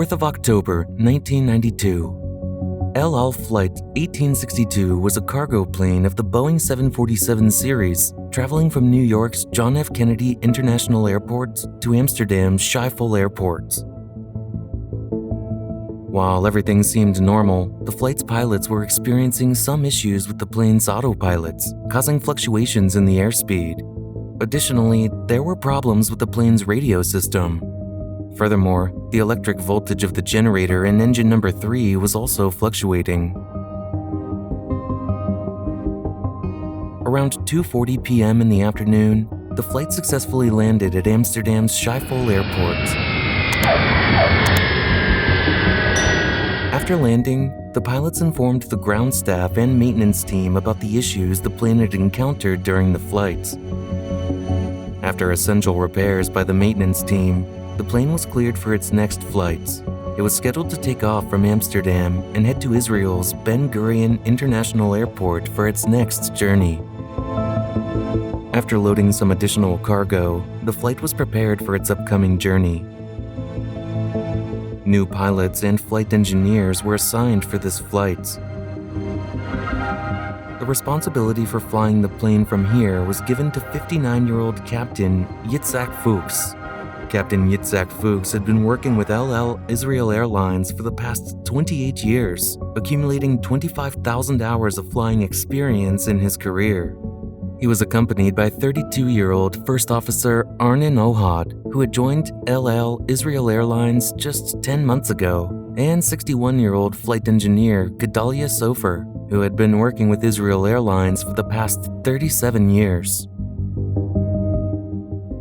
4th of October, 1992. Flight 1862 was a cargo plane of the Boeing 747 series, traveling from New York's John F. Kennedy International Airport to Amsterdam's Schiphol Airport. While everything seemed normal, the flight's pilots were experiencing some issues with the plane's autopilots, causing fluctuations in the airspeed. Additionally, there were problems with the plane's radio system. Furthermore, the electric voltage of the generator in engine number 3 was also fluctuating. Around 2:40 p.m. in the afternoon, the flight successfully landed at Amsterdam's Schiphol Airport. After landing, the pilots informed the ground staff and maintenance team about the issues the plane had encountered during the flight. After essential repairs by the maintenance team, the plane was cleared for its next flight. It was scheduled to take off from Amsterdam and head to Israel's Ben Gurion International Airport for its next journey. After loading some additional cargo, the flight was prepared for its upcoming journey. New pilots and flight engineers were assigned for this flight. The responsibility for flying the plane from here was given to 59-year-old Captain Yitzhak Fuchs. Captain Yitzhak Fuchs had been working with Israel Airlines for the past 28 years, accumulating 25,000 hours of flying experience in his career. He was accompanied by 32-year-old First Officer Arnon Ohad, who had joined Israel Airlines just 10 months ago, and 61-year-old Flight Engineer Gedalia Sofer, who had been working with Israel Airlines for the past 37 years.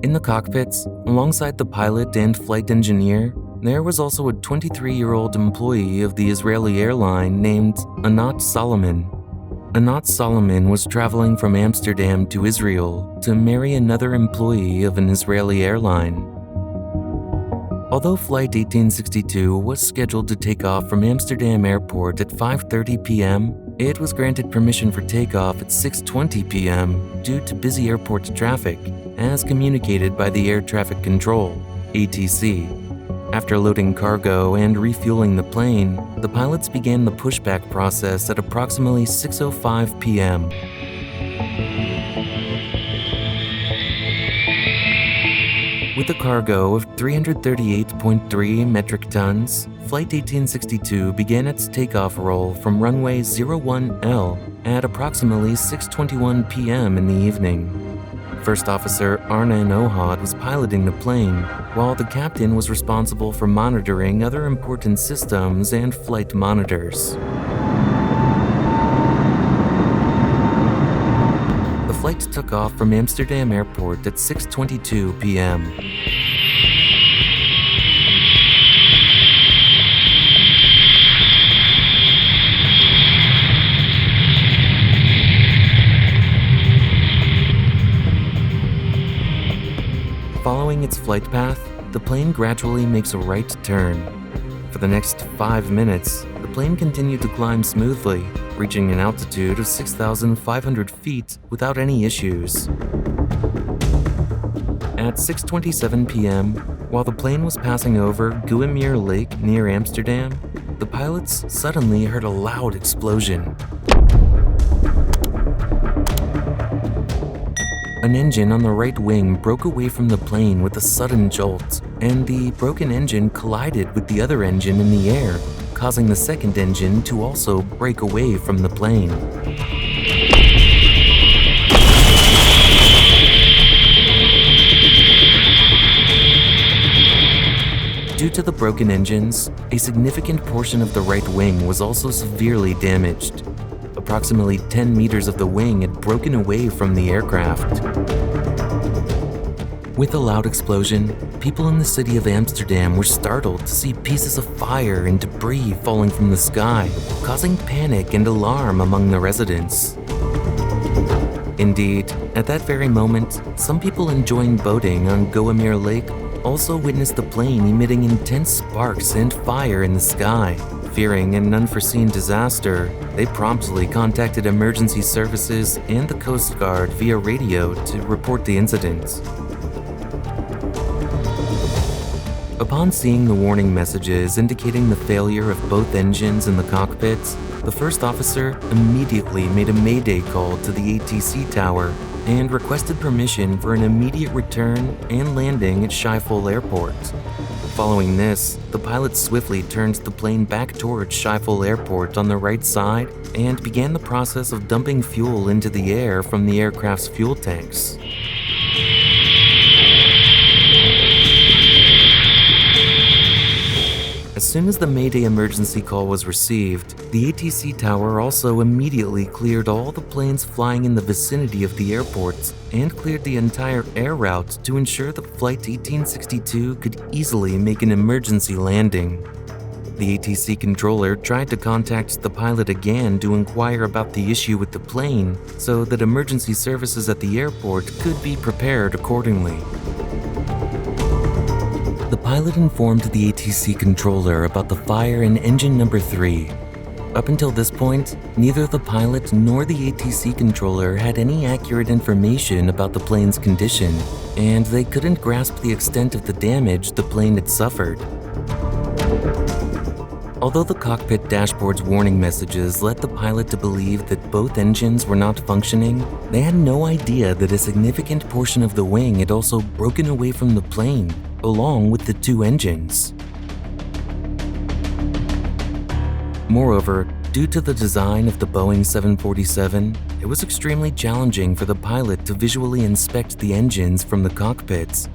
In the cockpits, alongside the pilot and flight engineer, there was also a 23-year-old employee of the Israeli airline named Anat Solomon. Anat Solomon was traveling from Amsterdam to Israel to marry another employee of an Israeli airline. Although Flight 1862 was scheduled to take off from Amsterdam Airport at 5:30 p.m., it was granted permission for takeoff at 6:20 p.m. due to busy airport traffic, as communicated by the Air Traffic Control, ATC. After loading cargo and refueling the plane, the pilots began the pushback process at approximately 6:05 p.m. With a cargo of 338.3 metric tons, Flight 1862 began its takeoff roll from runway 01L at approximately 6:21 p.m. in the evening. First Officer Arnon Ohad was piloting the plane, while the captain was responsible for monitoring other important systems and flight monitors. The flight took off from Amsterdam Airport at 6:22 p.m. Following its flight path, the plane gradually makes a right turn. For the next 5 minutes, the plane continued to climb smoothly, reaching an altitude of 6,500 feet without any issues. At 6:27 p.m., while the plane was passing over Comair Lake near Amsterdam, the pilots suddenly heard a loud explosion. An engine on the right wing broke away from the plane with a sudden jolt, and the broken engine collided with the other engine in the air, causing the second engine to also break away from the plane. Due to the broken engines, a significant portion of the right wing was also severely damaged. Approximately 10 meters of the wing had broken away from the aircraft. With a loud explosion, people in the city of Amsterdam were startled to see pieces of fire and debris falling from the sky, causing panic and alarm among the residents. Indeed, at that very moment, some people enjoying boating on Comair Lake also witnessed the plane emitting intense sparks and fire in the sky. Fearing an unforeseen disaster, they promptly contacted emergency services and the Coast Guard via radio to report the incident. Upon seeing the warning messages indicating the failure of both engines in the cockpits, the first officer immediately made a mayday call to the ATC tower and requested permission for an immediate return and landing at Schiphol Airport. Following this, the pilot swiftly turned the plane back towards Schiphol Airport on the right side and began the process of dumping fuel into the air from the aircraft's fuel tanks. As soon as the Mayday emergency call was received, the ATC tower also immediately cleared all the planes flying in the vicinity of the airports and cleared the entire air route to ensure that Flight 1862 could easily make an emergency landing. The ATC controller tried to contact the pilot again to inquire about the issue with the plane so that emergency services at the airport could be prepared accordingly. The pilot informed the ATC controller about the fire in engine number 3. Up until this point, neither the pilot nor the ATC controller had any accurate information about the plane's condition, and they couldn't grasp the extent of the damage the plane had suffered. Although the cockpit dashboard's warning messages led the pilot to believe that both engines were not functioning, they had no idea that a significant portion of the wing had also broken away from the plane, along with the two engines. Moreover, due to the design of the Boeing 747, it was extremely challenging for the pilot to visually inspect the engines from the cockpits.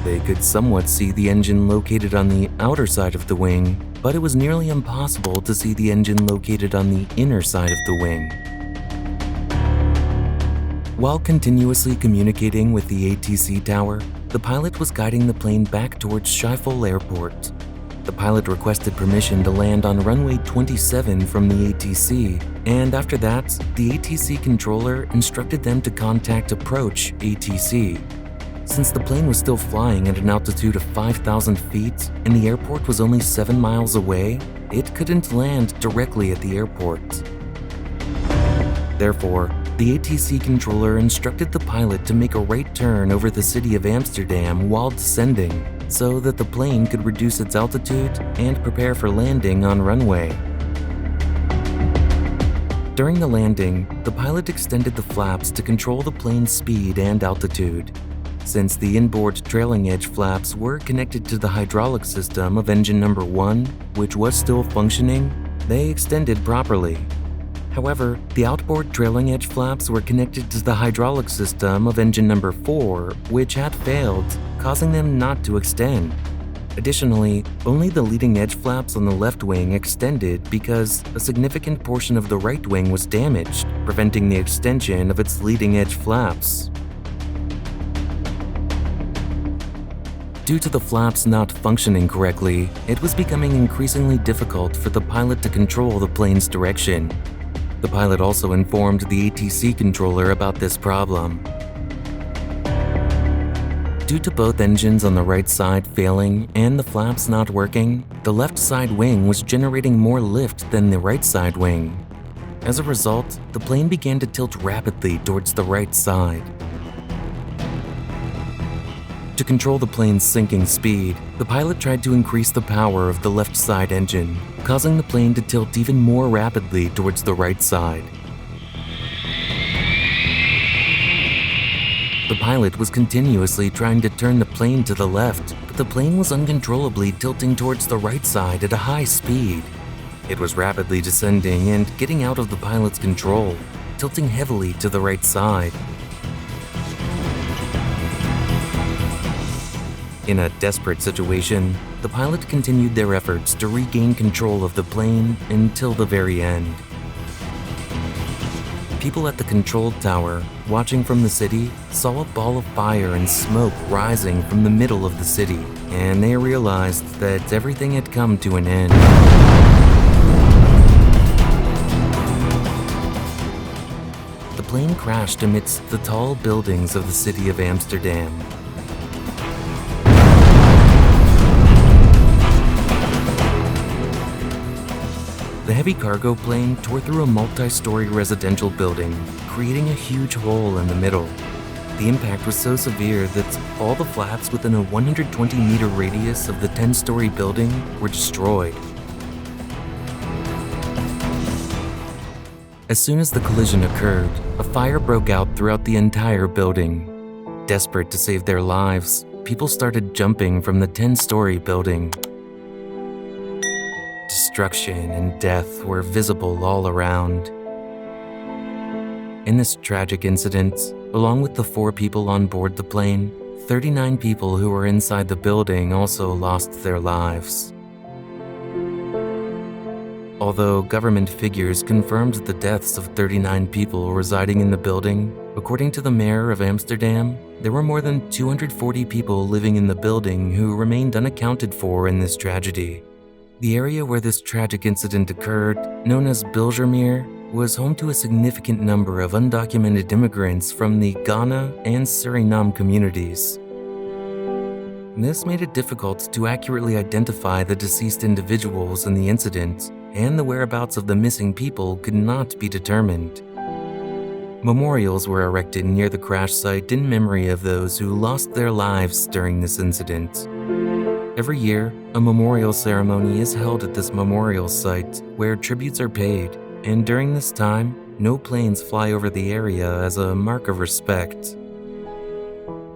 They could somewhat see the engine located on the outer side of the wing, but it was nearly impossible to see the engine located on the inner side of the wing. While continuously communicating with the ATC tower, the pilot was guiding the plane back towards Schiphol Airport. The pilot requested permission to land on runway 27 from the ATC, and after that, the ATC controller instructed them to contact approach ATC. Since the plane was still flying at an altitude of 5,000 feet and the airport was only 7 miles away, it couldn't land directly at the airport. Therefore, the ATC controller instructed the pilot to make a right turn over the city of Amsterdam while descending, so that the plane could reduce its altitude and prepare for landing on runway. During the landing, the pilot extended the flaps to control the plane's speed and altitude. Since the inboard trailing edge flaps were connected to the hydraulic system of engine number 1, which was still functioning, they extended properly. However, the outboard trailing edge flaps were connected to the hydraulic system of engine number 4, which had failed, causing them not to extend. Additionally, only the leading edge flaps on the left wing extended because a significant portion of the right wing was damaged, preventing the extension of its leading edge flaps. Due to the flaps not functioning correctly, it was becoming increasingly difficult for the pilot to control the plane's direction. The pilot also informed the ATC controller about this problem. Due to both engines on the right side failing and the flaps not working, the left side wing was generating more lift than the right side wing. As a result, the plane began to tilt rapidly towards the right side. To control the plane's sinking speed, the pilot tried to increase the power of the left side engine, causing the plane to tilt even more rapidly towards the right side. The pilot was continuously trying to turn the plane to the left, but the plane was uncontrollably tilting towards the right side at a high speed. It was rapidly descending and getting out of the pilot's control, tilting heavily to the right side. In a desperate situation, the pilot continued their efforts to regain control of the plane until the very end. People at the control tower, watching from the city, saw a ball of fire and smoke rising from the middle of the city, and they realized that everything had come to an end. The plane crashed amidst the tall buildings of the city of Amsterdam. The heavy cargo plane tore through a multi-story residential building, creating a huge hole in the middle. The impact was so severe that all the flats within a 120-meter radius of the 10-story building were destroyed. As soon as the collision occurred, a fire broke out throughout the entire building. Desperate to save their lives, people started jumping from the 10-story building. Destruction and death were visible all around. In this tragic incident, along with the 4 people on board the plane, 39 people who were inside the building also lost their lives. Although government figures confirmed the deaths of 39 people residing in the building, according to the mayor of Amsterdam, there were more than 240 people living in the building who remained unaccounted for in this tragedy. The area where this tragic incident occurred, known as Bilgermeer, was home to a significant number of undocumented immigrants from the Ghana and Suriname communities. This made it difficult to accurately identify the deceased individuals in the incident, and the whereabouts of the missing people could not be determined. Memorials were erected near the crash site in memory of those who lost their lives during this incident. Every year, a memorial ceremony is held at this memorial site where tributes are paid, and during this time, no planes fly over the area as a mark of respect.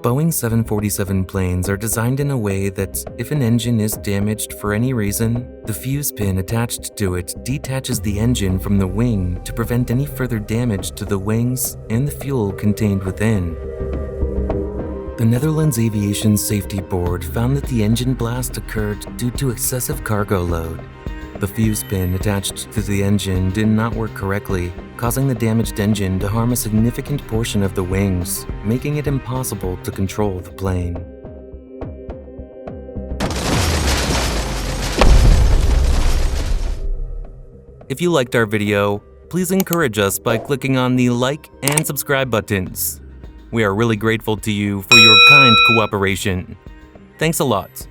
Boeing 747 planes are designed in a way that if an engine is damaged for any reason, the fuse pin attached to it detaches the engine from the wing to prevent any further damage to the wings and the fuel contained within. The Netherlands Aviation Safety Board found that the engine blast occurred due to excessive cargo load. The fuse pin attached to the engine did not work correctly, causing the damaged engine to harm a significant portion of the wings, making it impossible to control the plane. If you liked our video, please encourage us by clicking on the like and subscribe buttons. We are really grateful to you for your kind cooperation. Thanks a lot.